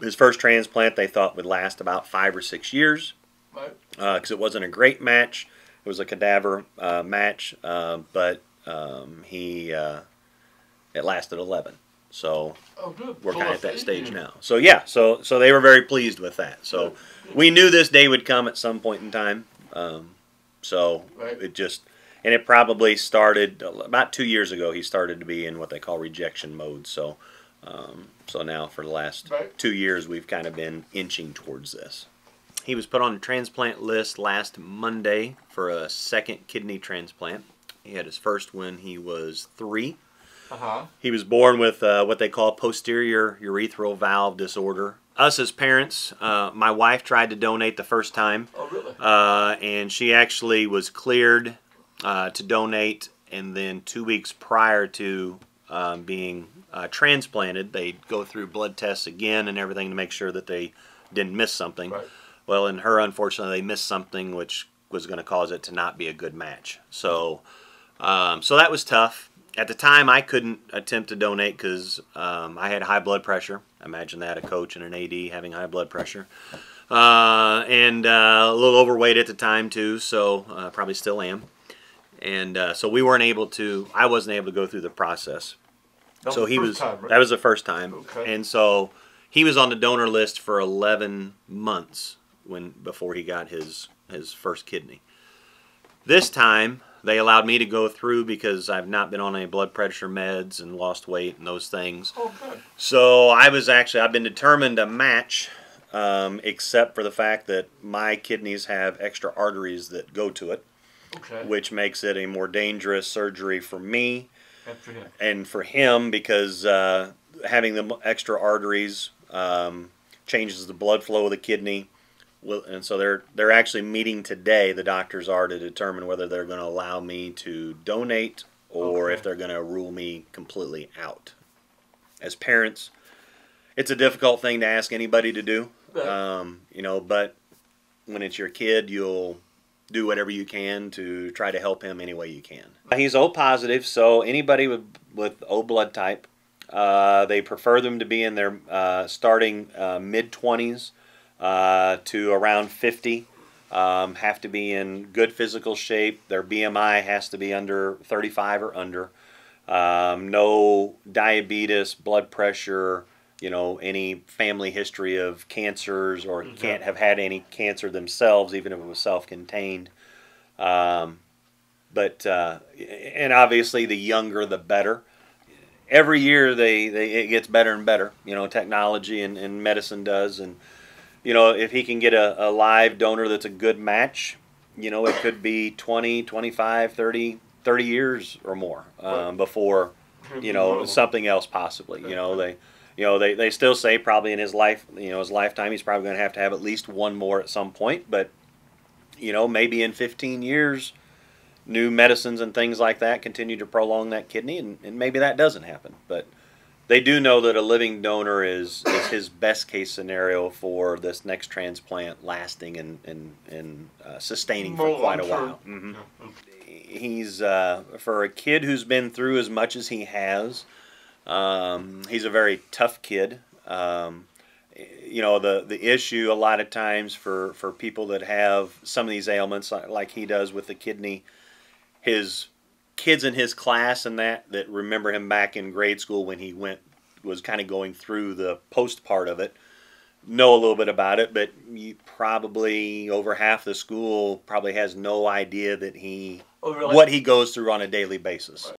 His first transplant they thought would last about 5 or 6 years, Right. Because it wasn't a great match. It was a cadaver match, but it lasted 11. So we're kind of at that stage now. So yeah, so they were very pleased with that. So we knew this day would come at some point in time. It probably started about 2 years ago. He started to be in what they call rejection mode. So now for the last 2 years, we've kind of been inching towards this. He was put on the transplant list last Monday for a second kidney transplant. He had his first when he was 3. He was born with what they call Posterior Urethral Valve Disorder. Us as parents, my wife tried to donate the first time. Oh, really? And she actually was cleared to donate, and then 2 weeks prior to being transplanted, they'd go through blood tests again and everything to make sure that they didn't miss something. Right. Well, in her, unfortunately, they missed something which was going to cause it to not be a good match. So that was tough. At the time, I couldn't attempt to donate because I had high blood pressure. Imagine that, a coach and an AD having high blood pressure. And a little overweight at the time, too, so probably still am. And so we weren't able to, I wasn't able to go through the process. That So was he the was, first time, right? that was the first time. Okay. And so he was on the donor list for 11 months before he got his first kidney. This time, they allowed me to go through because I've not been on any blood pressure meds and lost weight and those things. Oh, good. So I've been determined to match, except for the fact that my kidneys have extra arteries that go to it, which makes it a more dangerous surgery for me and for him because having the extra arteries changes the blood flow of the kidney. And so they're actually meeting today, the doctors are, to determine whether they're going to allow me to donate or if they're going to rule me completely out. As parents, it's a difficult thing to ask anybody to do, but when it's your kid, you'll do whatever you can to try to help him any way you can. He's O positive, so anybody with O blood type, they prefer them to be in their starting mid-20s. To around 50, have to be in good physical shape. Their BMI has to be under 35 or under. No diabetes, blood pressure, any family history of cancers, or can't have had any cancer themselves, even if it was self-contained. And obviously the younger the better. Every year it gets better and better, technology and medicine does. And if he can get a live donor that's a good match, it could be 20, 25, 30 years or more before, something else possibly. They still say probably in his lifetime he's probably going to have at least one more at some point. But, maybe in 15 years, new medicines and things like that continue to prolong that kidney, and maybe that doesn't happen. But they do know that a living donor is his best case scenario for this next transplant lasting and sustaining for quite a while. He's for a kid who's been through as much as he has, he's a very tough kid. The issue a lot of times for people that have some of these ailments like he does with the kidney, his kids in his class and that remember him back in grade school when he was kind of going through the post part of it, know a little bit about it, but probably over half the school probably has no idea that what he goes through on a daily basis.